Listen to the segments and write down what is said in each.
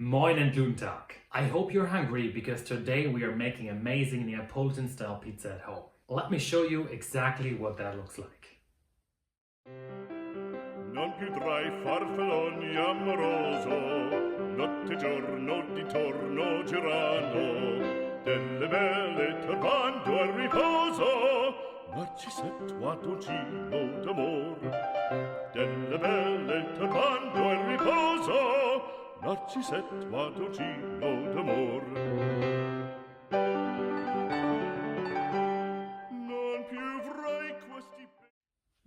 Moin and guten Tag. I hope you're hungry because today we are making amazing Neapolitan style pizza at home. Let me show you exactly what that looks like. Non più tra i farfalloni amoroso, notte e giorno d'intorno girano, delle belle turbando al riposo, Narcisetto Adoncino d'amor. Delle belle turbando al riposo, Narcisetto Adoncino d'amor. Non più avrai questi...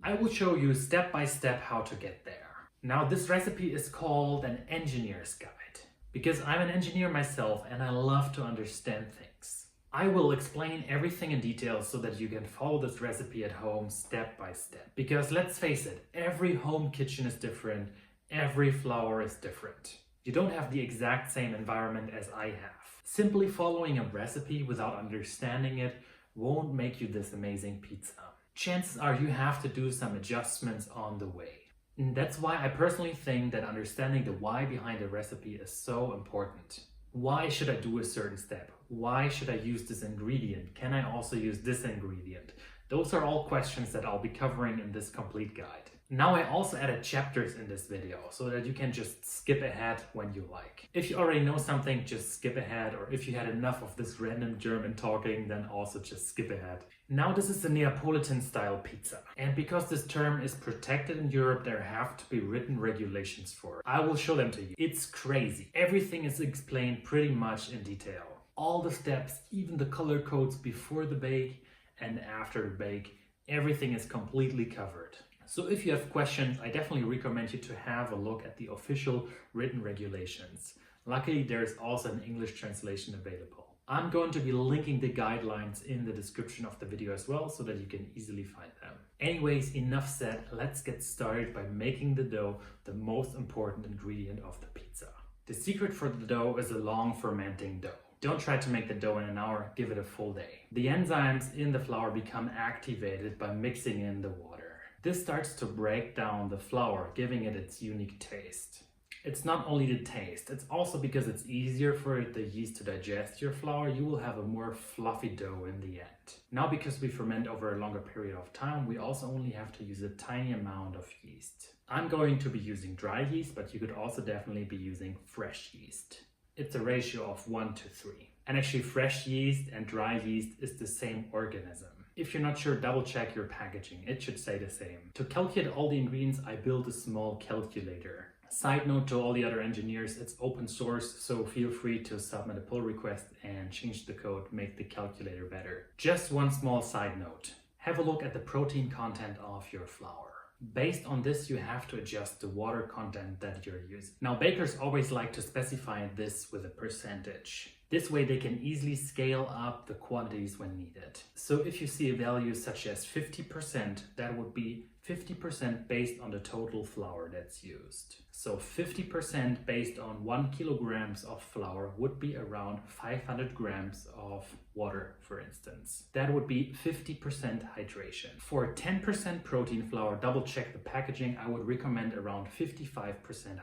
I will show you step by step how to get there. Now this recipe is called an engineer's guide because I'm an engineer myself and I love to understand things. I will explain everything in detail so that you can follow this recipe at home step by step. Because let's face it, every home kitchen is different, every flour is different. You don't have the exact same environment as I have. Simply following a recipe without understanding it won't make you this amazing pizza. Chances are you have to do some adjustments on the way. And that's why I personally think that understanding the why behind a recipe is so important. Why should I do a certain step? Why should I use this ingredient? Can I also use this ingredient? Those are all questions that I'll be covering in this complete guide. Now I also added chapters in this video so that you can just skip ahead when you like. If you already know something, just skip ahead, or if you had enough of this random German talking, then also just skip ahead. Now this is a Neapolitan style pizza, and because this term is protected in Europe, there have to be written regulations for it. I will show them to you. It's crazy. Everything is explained pretty much in detail. All the steps, even the color codes before the bake and after the bake, everything is completely covered. So if you have questions, I definitely recommend you to have a look at the official written regulations. Luckily, there's also an English translation available. I'm going to be linking the guidelines in the description of the video as well so that you can easily find them. Anyways, enough said, let's get started by making the dough the most important ingredient of the pizza. The secret for the dough is a long fermenting dough. Don't try to make the dough in an hour, give it a full day. The enzymes in the flour become activated by mixing in the water. This starts to break down the flour, giving it its unique taste. It's not only the taste, it's also because it's easier for the yeast to digest your flour, you will have a more fluffy dough in the end. Now because we ferment over a longer period of time, we also only have to use a tiny amount of yeast. I'm going to be using dry yeast, but you could also definitely be using fresh yeast. It's a ratio of 1:3. And actually fresh yeast and dry yeast is the same organism. If you're not sure, double check your packaging, it should say the same. To calculate all the ingredients, I built a small calculator. Side note to all the other engineers, it's open source, so feel free to submit a pull request and change the code, make the calculator better. Just one small side note. Have a look at the protein content of your flour. Based on this, you have to adjust the water content that you're using. Now, bakers always like to specify this with a percentage. This way they can easily scale up the quantities when needed. So if you see a value such as 50%, that would be 50% based on the total flour that's used. So 50% based on 1 kilograms of flour would be around 500 grams of water, for instance. That would be 50% hydration. For 10% protein flour, double check the packaging, I would recommend around 55%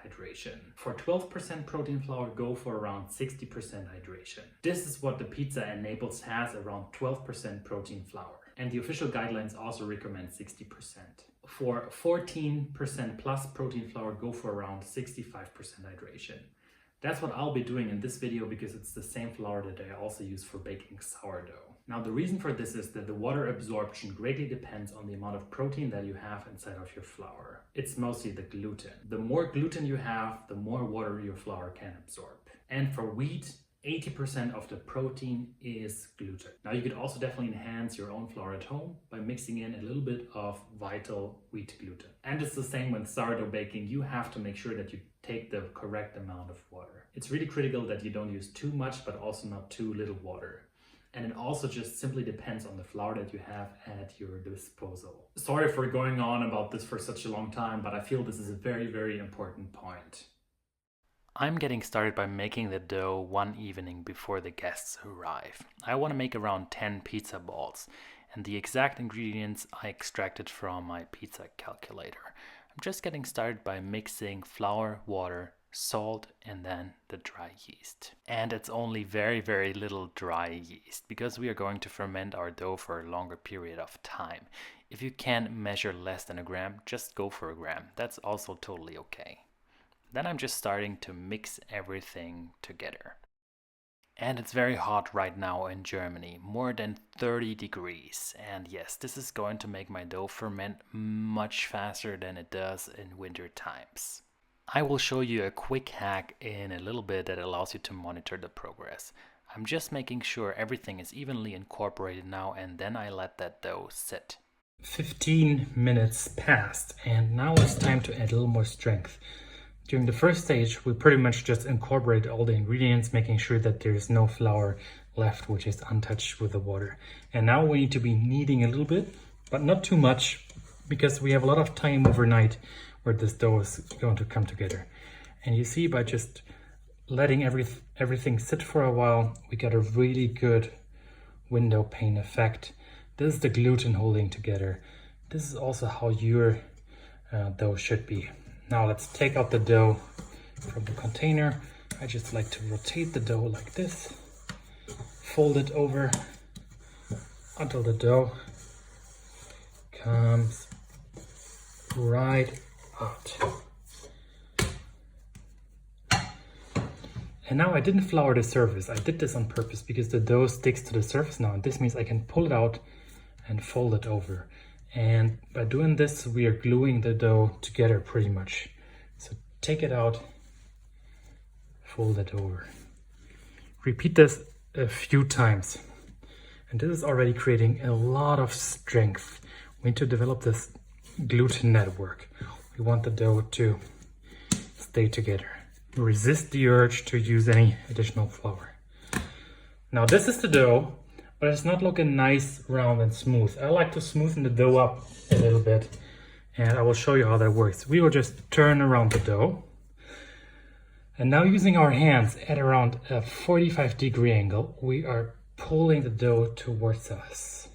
hydration. For 12% protein flour, go for around 60% hydration. This is what the pizza in Naples has, around 12% protein flour. And the official guidelines also recommend 60%. For 14% plus protein flour, go for around 65% hydration. That's what I'll be doing in this video because it's the same flour that I also use for baking sourdough. Now the reason for this is that the water absorption greatly depends on the amount of protein that you have inside of your flour. It's mostly the gluten. The more gluten you have, the more water your flour can absorb. And for wheat, 80% of the protein is gluten. Now you could also definitely enhance your own flour at home by mixing in a little bit of vital wheat gluten. And it's the same with sourdough baking. You have to make sure that you take the correct amount of water. It's really critical that you don't use too much, but also not too little water. And it also just simply depends on the flour that you have at your disposal. Sorry for going on about this for such a long time, but I feel this is a very, very important point. I'm getting started by making the dough one evening before the guests arrive. I want to make around 10 pizza balls, and the exact ingredients I extracted from my pizza calculator. I'm just getting started by mixing flour, water, salt, and then the dry yeast. And it's only very, very little dry yeast because we are going to ferment our dough for a longer period of time. If you can measure less than a gram, just go for a gram. That's also totally okay. Then I'm just starting to mix everything together. And it's very hot right now in Germany, more than 30 degrees. And yes, this is going to make my dough ferment much faster than it does in winter times. I will show you a quick hack in a little bit that allows you to monitor the progress. I'm just making sure everything is evenly incorporated now, and then I let that dough sit. 15 minutes passed, and now it's time to add a little more strength. During the first stage, we pretty much just incorporate all the ingredients, making sure that there's no flour left, which is untouched with the water. And now we need to be kneading a little bit, but not too much, because we have a lot of time overnight where this dough is going to come together. And you see, by just letting everything sit for a while, we got a really good window pane effect. This is the gluten holding together. This is also how your dough should be. Now let's take out the dough from the container. I just like to rotate the dough like this, fold it over until the dough comes right out. And now I didn't flour the surface. I did this on purpose because the dough sticks to the surface now, and this means I can pull it out and fold it over. And by doing this, we are gluing the dough together pretty much. So take it out, fold it over. Repeat this a few times. And this is already creating a lot of strength. We need to develop this gluten network. We want the dough to stay together. Resist the urge to use any additional flour. Now this is the dough, but it's not looking nice, round, and smooth. I like to smoothen the dough up a little bit, and I will show you how that works. We will just turn around the dough. And now using our hands at around a 45-degree angle, we are pulling the dough towards us.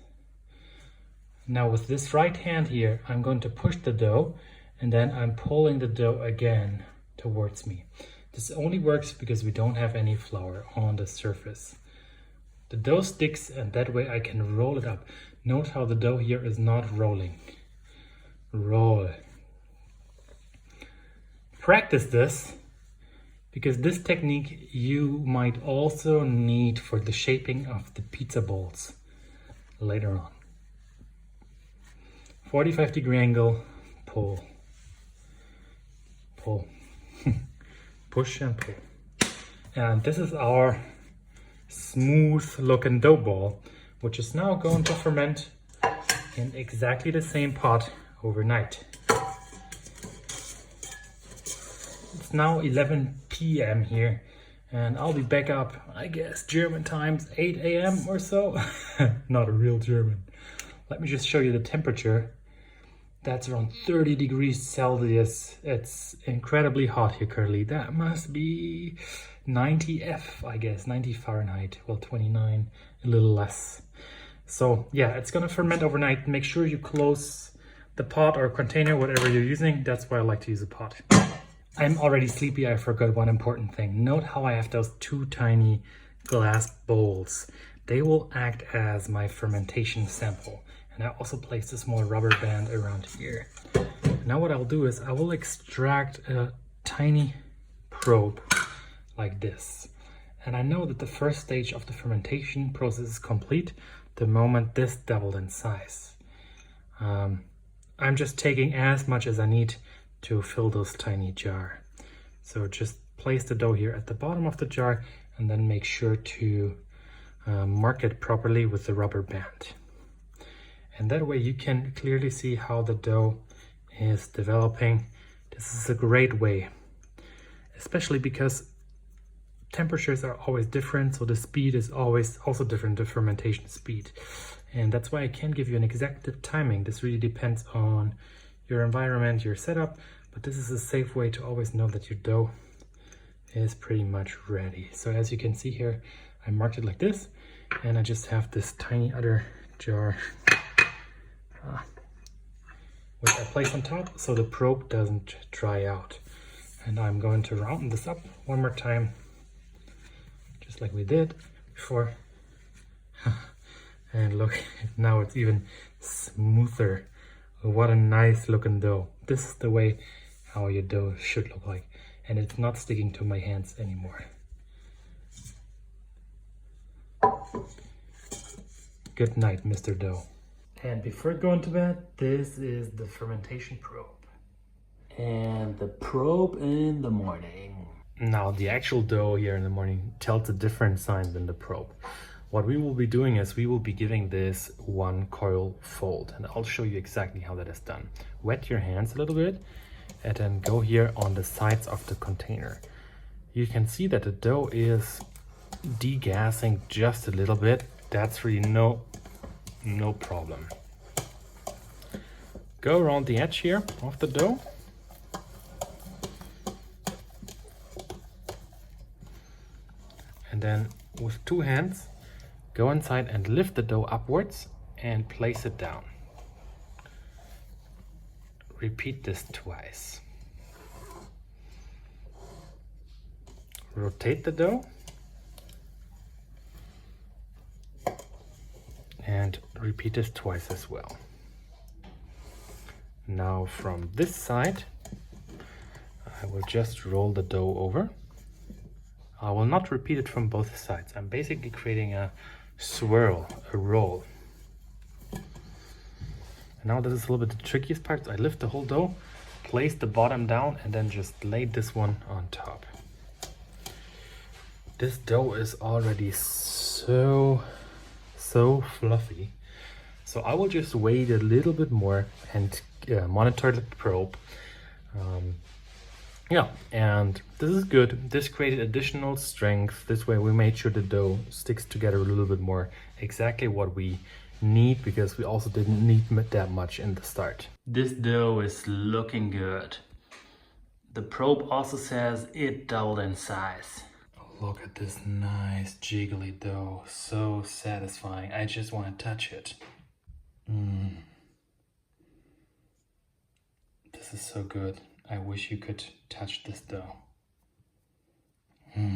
Now with this right hand here, I'm going to push the dough, and then I'm pulling the dough again towards me. This only works because we don't have any flour on the surface. The dough sticks, and that way I can roll it up. Note how the dough here is not rolling. Roll. Practice this, because this technique you might also need for the shaping of the pizza balls later on. 45-degree angle, pull. Pull. Push and pull. And this is our smooth looking dough ball, which is now going to ferment in exactly the same pot overnight. It's now 11 p.m. here, and I'll be back up, I guess, German times 8 a.m. or so. Not a real German. Let me just show you the temperature. That's around 30 degrees Celsius. It's incredibly hot here currently. That must be 90 F, I guess, 90 Fahrenheit. Well, 29, a little less. So yeah, it's gonna ferment overnight. Make sure you close the pot or container, whatever you're using. That's why I like to use a pot. I'm already sleepy. I forgot one important thing. Note how I have those two tiny glass bowls. They will act as my fermentation sample. And I also placed a small rubber band around here. Now what I'll do is I will extract a tiny probe like this. And I know that the first stage of the fermentation process is complete the moment this doubled in size. I'm just taking as much as I need to fill this tiny jar. So just place the dough here at the bottom of the jar, and then make sure to mark it properly with the rubber band. And that way you can clearly see how the dough is developing. This is a great way, especially because temperatures are always different, so the speed is always also different, the fermentation speed. And that's why I can't give you an exact timing. This really depends on your environment, your setup, but this is a safe way to always know that your dough is pretty much ready. So as you can see here, I marked it like this, and I just have this tiny other jar which I place on top so the probe doesn't dry out. And I'm going to round this up one more time, just like we did before. And look, now it's even smoother. What a nice looking dough. This is the way how your dough should look like. And it's not sticking to my hands anymore. Good night, Mr. Dough. And before going to bed, this is the fermentation probe. And the probe in the morning. Now the actual dough here in the morning tells a different sign than the probe. What we will be doing is we will be giving this one coil fold, and I'll show you exactly how that is done. Wet your hands a little bit and then go here on the sides of the container. You can see that the dough is degassing just a little bit. That's really no problem. Go around the edge here of the dough. And then with two hands, go inside and lift the dough upwards and place it down. Repeat this twice. Rotate the dough and repeat this twice as well. Now from this side, I will just roll the dough over. I will not repeat it from both sides. I'm basically creating a swirl, a roll. And now this is a little bit the trickiest part. I lift the whole dough, place the bottom down, and then just lay this one on top. This dough is already so fluffy. So I will just wait a little bit more and monitor the probe. Yeah, and this is good. This created additional strength. This way we made sure the dough sticks together a little bit more. Exactly what we need, because we also didn't need that much in the start. This dough is looking good. The probe also says it doubled in size. Look at this nice jiggly dough. So satisfying. I just want to touch it. This is so good. I wish you could touch this dough. I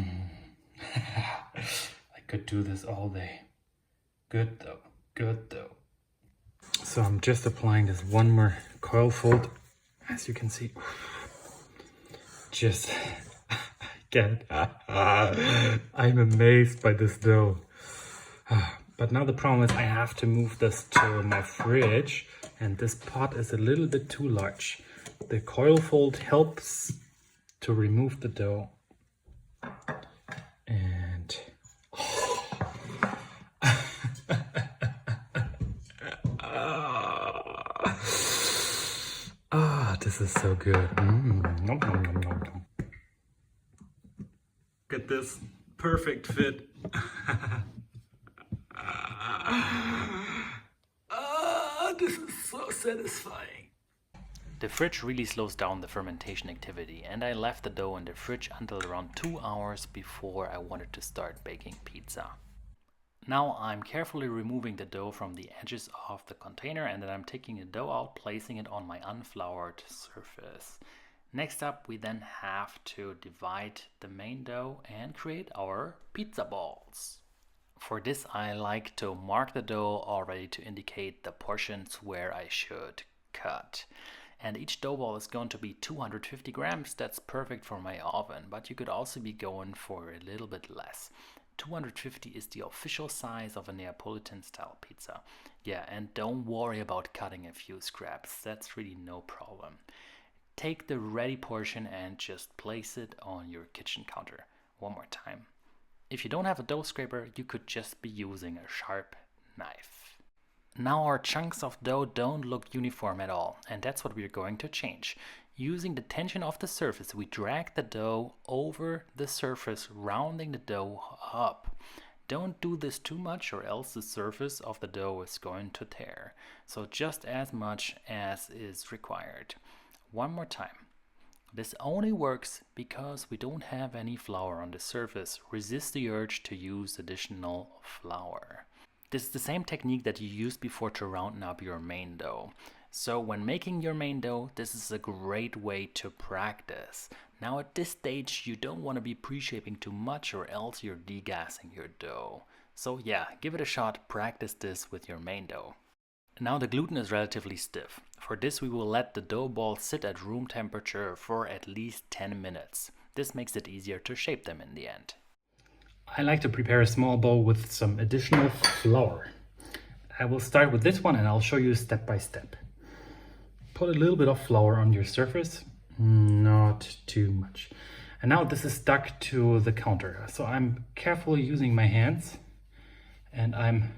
could do this all day. Good dough, good dough. So I'm just applying this one more coil fold. As you can see, just get it. I'm amazed by this dough. But now the problem is I have to move this to my fridge, and this pot is a little bit too large. The coil fold helps to remove the dough. And this is so good. Nom, nom, nom, nom, nom. Get this perfect fit. This is so satisfying. The fridge really slows down the fermentation activity, and I left the dough in the fridge until around 2 hours before I wanted to start baking pizza. Now I'm carefully removing the dough from the edges of the container, and then I'm taking the dough out, placing it on my unfloured surface. Next up, we then have to divide the main dough and create our pizza balls. For this, I like to mark the dough already to indicate the portions where I should cut. And each dough ball is going to be 250 grams. That's perfect for my oven, but you could also be going for a little bit less. 250 is the official size of a Neapolitan style pizza. Yeah, and don't worry about cutting a few scraps. That's really no problem. Take the ready portion and just place it on your kitchen counter. One more time. If you don't have a dough scraper, you could just be using a sharp knife. Now our chunks of dough don't look uniform at all, and that's what we're going to change. Using the tension of the surface, we drag the dough over the surface, rounding the dough up. Don't do this too much, or else the surface of the dough is going to tear. So just as much as is required. One more time. This only works because we don't have any flour on the surface. Resist the urge to use additional flour. This is the same technique that you used before to round up your main dough. So when making your main dough, this is a great way to practice. Now at this stage you don't want to be pre-shaping too much or else you're degassing your dough. So yeah, give it a shot, practice this with your main dough. Now the gluten is relatively stiff. For this we will let the dough balls sit at room temperature for at least 10 minutes. This makes it easier to shape them in the end. I like to prepare a small bowl with some additional flour. I will start with this one and I'll show you step by step. Put a little bit of flour on your surface, not too much. And now this is stuck to the counter. So I'm carefully using my hands and I'm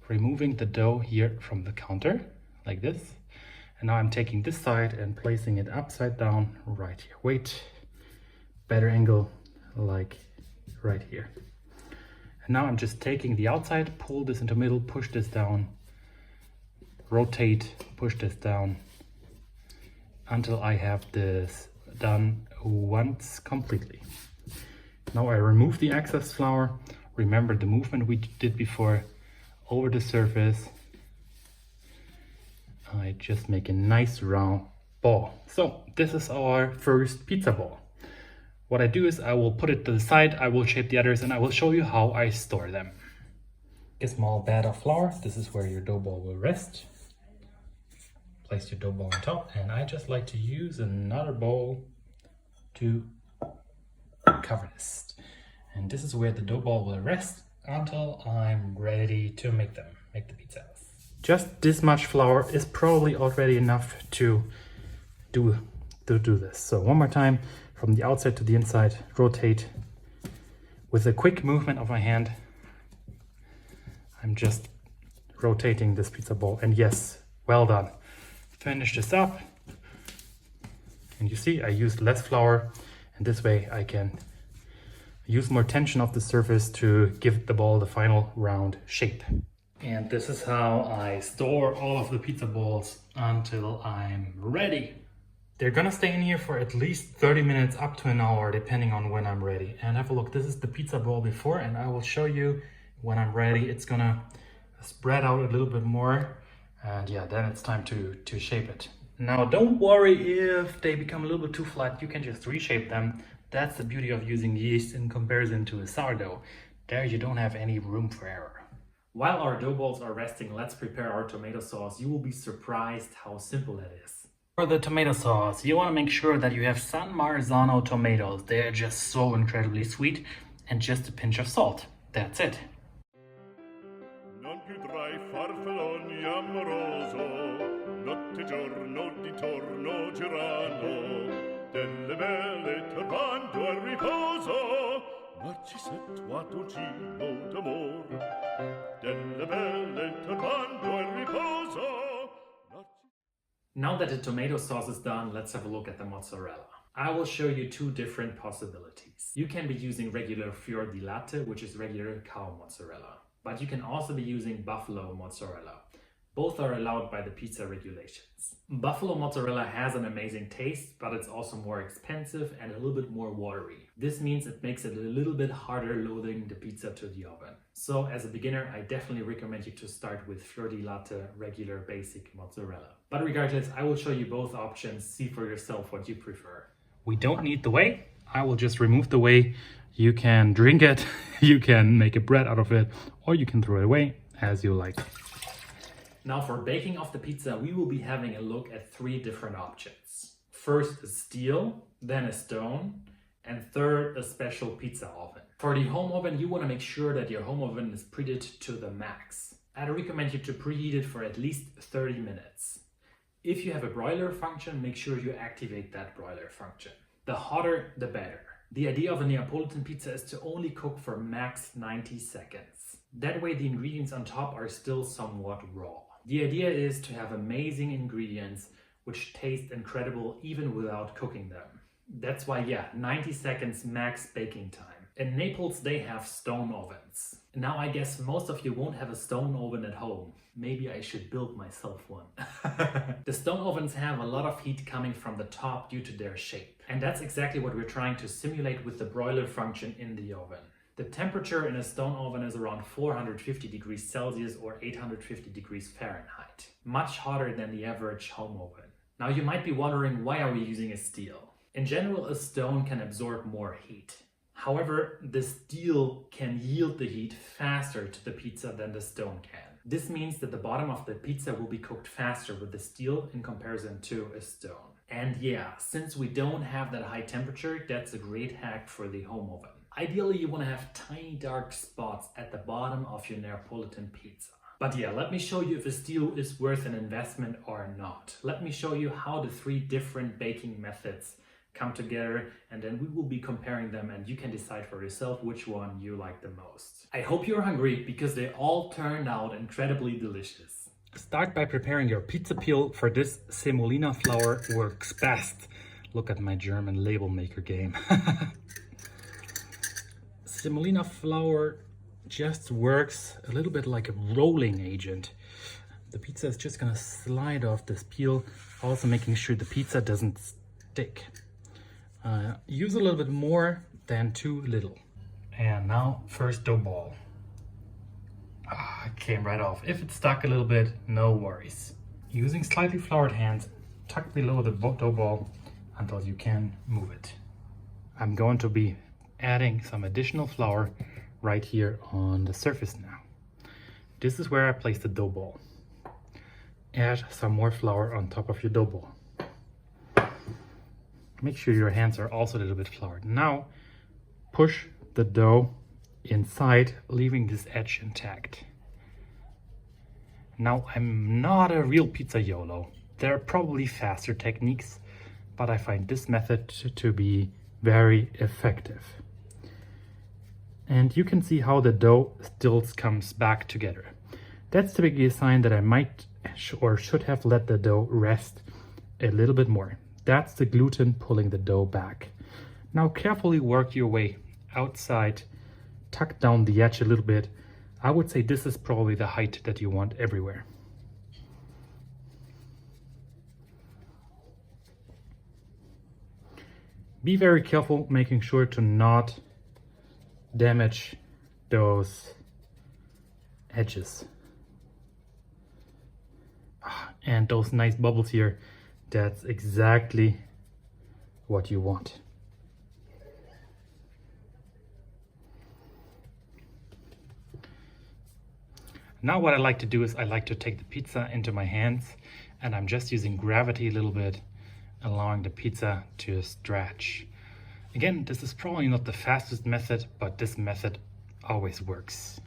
removing the dough here from the counter like this. And now I'm taking this side and placing it upside down right here. Wait, better angle, like right here. And now I'm just taking the outside, pull this into middle, push this down, rotate, push this down until I have this done once completely. Now I remove the excess flour. Remember the movement we did before over the surface. I just make a nice round ball. So this is our first pizza ball. What I do is I will put it to the side, I will shape the others, and I will show you how I store them. A small bed of flour, this is where your dough ball will rest. Place your dough ball on top, and I just like to use another bowl to cover this. And this is where the dough ball will rest until I'm ready to make the pizzas. Just this much flour is probably already enough to do this. So one more time, from the outside to the inside, rotate. With a quick movement of my hand, I'm just rotating this pizza ball. And yes, well done. Finish this up. And you see, I used less flour, and this way I can use more tension of the surface to give the ball the final round shape. And this is how I store all of the pizza balls until I'm ready. They're gonna stay in here for at least 30 minutes up to an hour, depending on when I'm ready. And have a look, this is the pizza ball before, and I will show you when I'm ready. It's gonna spread out a little bit more. And yeah, then it's time to shape it. Now don't worry if they become a little bit too flat, you can just reshape them. That's the beauty of using yeast in comparison to a sourdough. There you don't have any room for error. While our dough balls are resting, let's prepare our tomato sauce. You will be surprised how simple it is. For the tomato sauce, you want to make sure that you have San Marzano tomatoes. They're just so incredibly sweet, and just a pinch of salt. That's it. Non più tra i farfalloni amoroso, notte giorno di torno girano, delle belle turbando al riposo, Narcisetto a dolcino d'amor, delle belle turbando al riposo. Now that the tomato sauce is done, let's have a look at the mozzarella. I will show you two different possibilities. You can be using regular fior di latte, which is regular cow mozzarella. But you can also be using buffalo mozzarella. Both are allowed by the pizza regulations. Buffalo mozzarella has an amazing taste, but it's also more expensive and a little bit more watery. This means it makes it a little bit harder loading the pizza to the oven. So as a beginner, I definitely recommend you to start with fior di latte regular basic mozzarella. But regardless, I will show you both options, see for yourself what you prefer. We don't need the whey. I will just remove the whey. You can drink it, you can make a bread out of it, or you can throw it away as you like. Now for baking of the pizza, we will be having a look at three different options. First a steel, then a stone, and third a special pizza oven. For the home oven, you want to make sure that your home oven is preheated to the max. I'd recommend you to preheat it for at least 30 minutes. If you have a broiler function, make sure you activate that broiler function. The hotter, the better. The idea of a Neapolitan pizza is to only cook for max 90 seconds. That way the ingredients on top are still somewhat raw. The idea is to have amazing ingredients which taste incredible even without cooking them. That's why, 90 seconds max baking time. In Naples they have stone ovens. Now I guess most of you won't have a stone oven at home. Maybe I should build myself one. The stone ovens have a lot of heat coming from the top due to their shape. And that's exactly what we're trying to simulate with the broiler function in the oven. The temperature in a stone oven is around 450 degrees Celsius or 850 degrees Fahrenheit, much hotter than the average home oven. Now you might be wondering, why are we using a steel? In general, a stone can absorb more heat. However, the steel can yield the heat faster to the pizza than the stone can. This means that the bottom of the pizza will be cooked faster with the steel in comparison to a stone. And yeah, since we don't have that high temperature, that's a great hack for the home oven. Ideally, you want to have tiny dark spots at the bottom of your Neapolitan pizza. But yeah, let me show you if a steel is worth an investment or not. Let me show you how the 3 different baking methods come together, and then we will be comparing them and you can decide for yourself which one you like the most. I hope you're hungry because they all turned out incredibly delicious. Start by preparing your pizza peel. For this, semolina flour works best. Look at my German label maker game. Semolina flour just works a little bit like a rolling agent. The pizza is just gonna slide off this peel, also making sure the pizza doesn't stick. Use a little bit more than too little. And now, first dough ball. It came right off. If it stuck a little bit, no worries. Using slightly floured hands, tuck below the dough ball until you can move it. I'm going to be adding some additional flour right here on the surface now. This is where I place the dough ball. Add some more flour on top of your dough ball. Make sure your hands are also a little bit floured. Now push the dough inside, leaving this edge intact. Now, I'm not a real pizza YOLO. There are probably faster techniques, but I find this method to be very effective. And you can see how the dough still comes back together. That's typically a sign that I might or should have let the dough rest a little bit more. That's the gluten pulling the dough back. Now carefully work your way outside, tuck down the edge a little bit. I would say this is probably the height that you want everywhere. Be very careful, making sure to not damage those edges. And those nice bubbles here, that's exactly what you want. Now what I like to do is I like to take the pizza into my hands, and I'm just using gravity a little bit, allowing the pizza to stretch. Again, this is probably not the fastest method, but this method always works.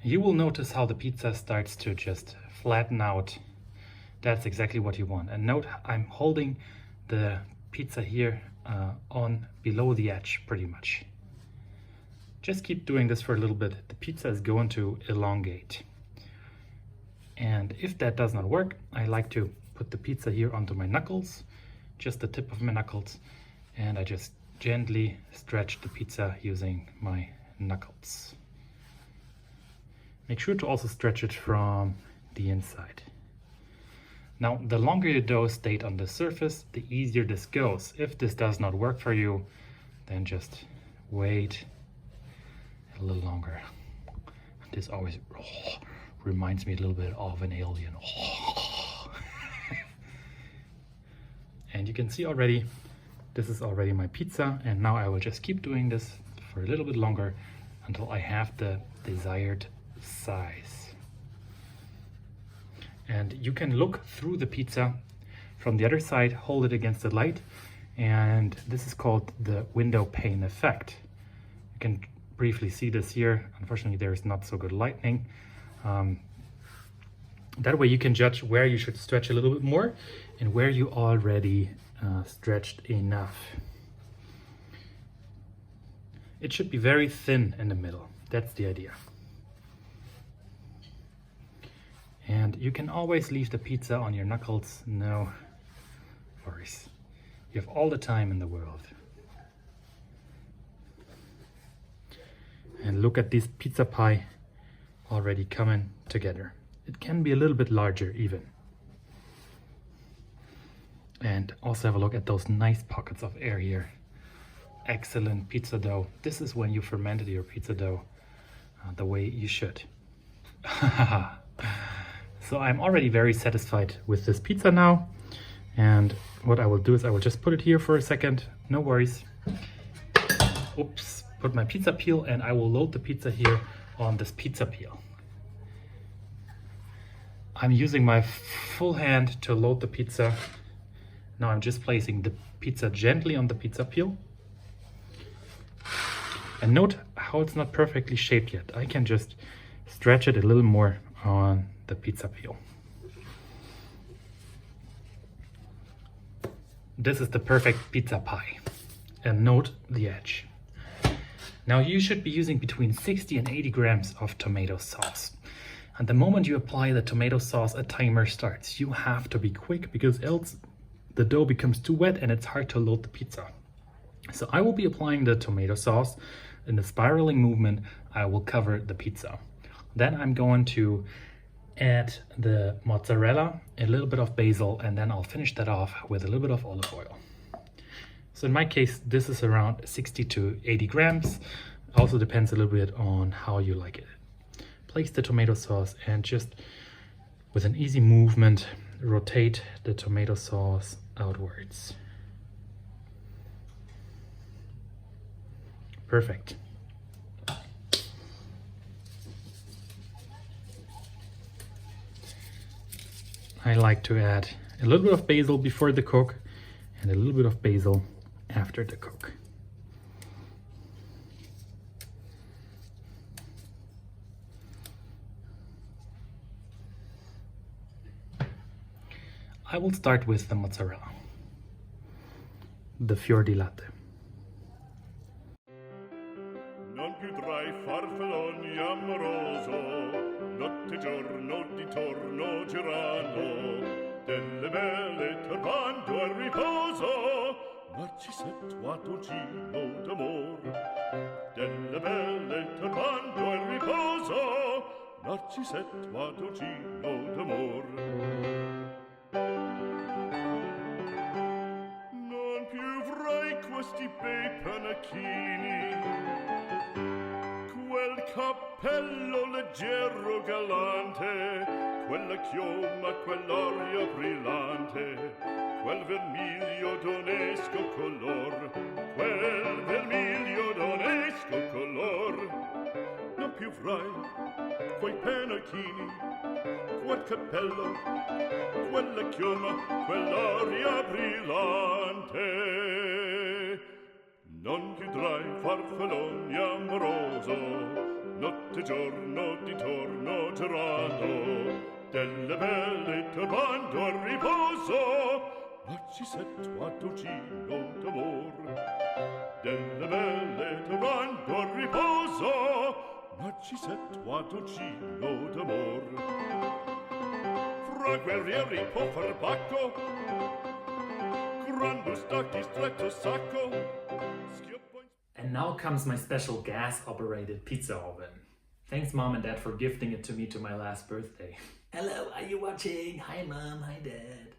You will notice how the pizza starts to just flatten out. That's exactly what you want. And note, I'm holding the pizza here on below the edge pretty much. Just keep doing this for a little bit. The pizza is going to elongate. And if that does not work, I like to put the pizza here onto my knuckles, just the tip of my knuckles, and I just gently stretch the pizza using my knuckles. Make sure to also stretch it from the inside. Now, the longer your dough stayed on the surface, the easier this goes. If this does not work for you, then just wait a little longer. This always reminds me a little bit of an alien. And you can see already, this is already my pizza, and now I will just keep doing this for a little bit longer until I have the desired size. And you can look through the pizza from the other side, hold it against the light, and this is called the window pane effect. You can briefly see this here. Unfortunately, there is not so good lighting. That way you can judge where you should stretch a little bit more and where you already stretched enough. It should be very thin in the middle. That's the idea. And you can always leave the pizza on your knuckles, no worries. You have all the time in the world. And look at this pizza pie already coming together. It can be a little bit larger even. And also have a look at those nice pockets of air here. Excellent pizza dough. This is when you fermented your pizza dough the way you should. So I'm already very satisfied with this pizza now. And what I will do is I will just put it here for a second. No worries. Oops. Put my pizza peel and I will load the pizza here on this pizza peel. I'm using my full hand to load the pizza. Now I'm just placing the pizza gently on the pizza peel. And note how it's not perfectly shaped yet. I can just stretch it a little more on the pizza peel. This is the perfect pizza pie. And note the edge. Now you should be using between 60 and 80 grams of tomato sauce. And the moment you apply the tomato sauce, a timer starts. You have to be quick because else the dough becomes too wet and it's hard to load the pizza. So I will be applying the tomato sauce. In the spiraling movement, I will cover the pizza. Then I'm going to add the mozzarella, a little bit of basil, and then I'll finish that off with a little bit of olive oil. So in my case, this is around 60 to 80 grams. Also depends a little bit on how you like it. Place the tomato sauce and just with an easy movement, rotate the tomato sauce outwards. Perfect. I like to add a little bit of basil before the cook and a little bit of basil after the cook. I will start with the mozzarella, the fior di latte. Non più tra i farfalloni amoroso, notte e giorno di torno girando, delle belle turbando al riposo, Narcisetto a dolcino d'amor. Delle belle turbando al riposo, Narcisetto a dolcino d'amor. Non più avrai questi bei panacchini, quel cappello leggero galante, quella chioma, quell'aria brillante, quel vermiglio d'onesco color, quel vermiglio d'onesco color. Non più avrai quei panacchini, quel cappello, quella chioma, quell'aria brillante. Non più tra i farfalloni amoroso, notte e giorno di torno girando, delle belle turbando al riposo, Narcisetto a dolcino d'amor. Delle belle turbando al riposo, Narcisetto a dolcino d'amor. Fra guerrieri può far bacco, grande stacchi stretto sacco. And now comes my special gas-operated pizza oven. Thanks Mom and Dad for gifting it to me to my last birthday. Hello, are you watching? Hi Mom, hi Dad.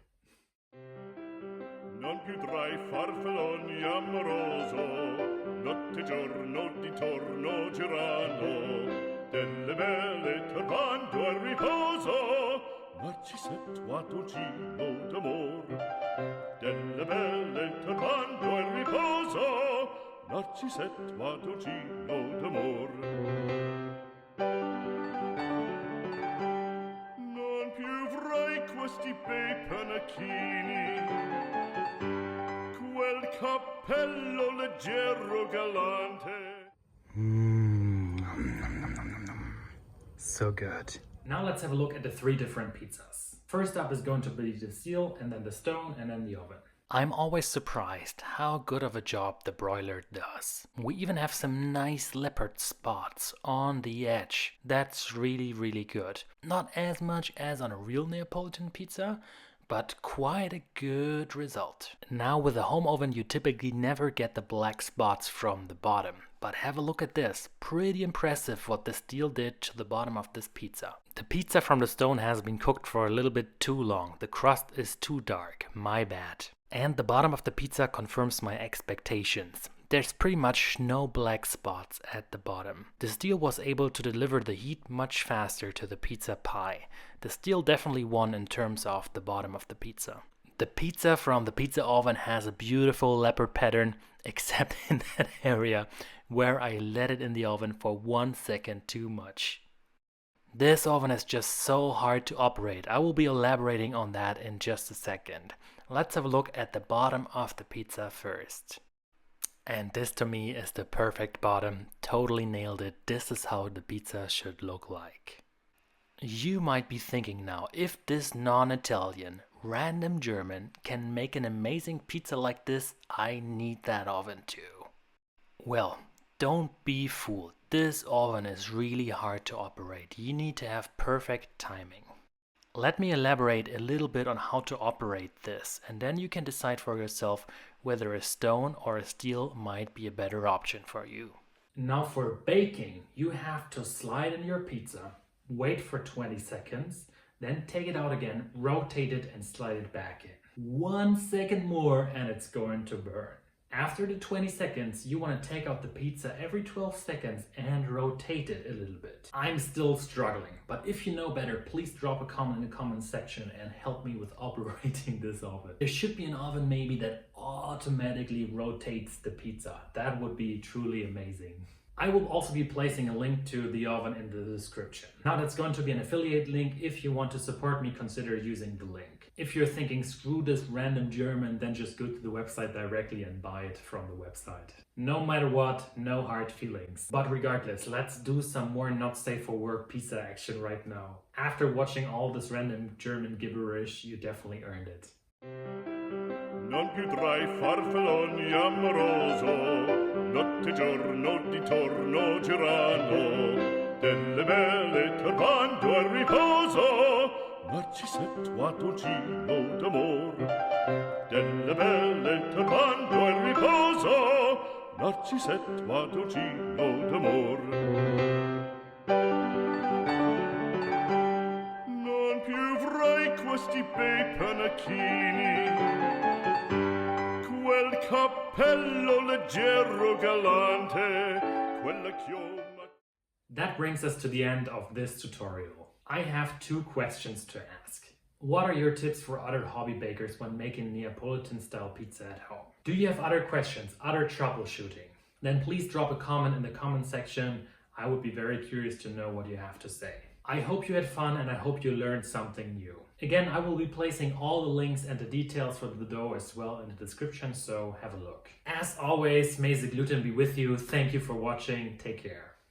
Non più tra i farfalloni amoroso, notte e giorno di torno girando, delle belle turbando al riposo, Narcisetto a dolcino d'amor. Delle belle turbando al riposo, Narcisetto a dolcino d'amor. Non più avrai questi bei panacchini, quel cappello leggero galante. So good. Now let's have a look at the 3 different pizzas. First up is going to be the steel, and then the stone, and then the oven. I'm always surprised how good of a job the broiler does. We even have some nice leopard spots on the edge. That's really, really good. Not as much as on a real Neapolitan pizza, but quite a good result. Now with a home oven you typically never get the black spots from the bottom. But have a look at this. Pretty impressive what the steel did to the bottom of this pizza. The pizza from the stone has been cooked for a little bit too long. The crust is too dark. My bad. And the bottom of the pizza confirms my expectations. There's pretty much no black spots at the bottom. The steel was able to deliver the heat much faster to the pizza pie. The steel definitely won in terms of the bottom of the pizza. The pizza from the pizza oven has a beautiful leopard pattern, except in that area where I let it in the oven for 1 second too much. This oven is just so hard to operate. I will be elaborating on that in just a second. Let's have a look at the bottom of the pizza first. And this to me is the perfect bottom. Totally nailed it. This is how the pizza should look like. You might be thinking now, if this non-Italian, random German can make an amazing pizza like this, I need that oven too. Well, don't be fooled. This oven is really hard to operate. You need to have perfect timing. Let me elaborate a little bit on how to operate this, and then you can decide for yourself whether a stone or a steel might be a better option for you. Now for baking, you have to slide in your pizza, wait for 20 seconds, then take it out again, rotate it and slide it back in. 1 second more and it's going to burn. After the 20 seconds, you want to take out the pizza every 12 seconds and rotate it a little bit. I'm still struggling, but if you know better, please drop a comment in the comment section and help me with operating this oven. There should be an oven maybe that automatically rotates the pizza. That would be truly amazing. I will also be placing a link to the oven in the description. Now that's going to be an affiliate link. If you want to support me, consider using the link. If you're thinking, screw this random German, then just go to the website directly and buy it from the website. No matter what, no hard feelings. But regardless, let's do some more not safe for work pizza action right now. After watching all this random German gibberish, you definitely earned it. Non più tra i farfalloni amoroso, notte e giorno di torno girano, delle belle turbando al riposo, Narcisetto a dolcino d'amor. Delle belle turbando al riposo, Narcisetto a dolcino d'amor. Non più avrai questi bei panacchini, quel cappello leggero galante, quella chioma. That brings us to the end of this tutorial. I have 2 questions to ask. What are your tips for other hobby bakers when making Neapolitan style pizza at home? Do you have other questions, other troubleshooting? Then please drop a comment in the comment section. I would be very curious to know what you have to say. I hope you had fun and I hope you learned something new. Again, I will be placing all the links and the details for the dough as well in the description, so have a look. As always, may the gluten be with you. Thank you for watching. Take care.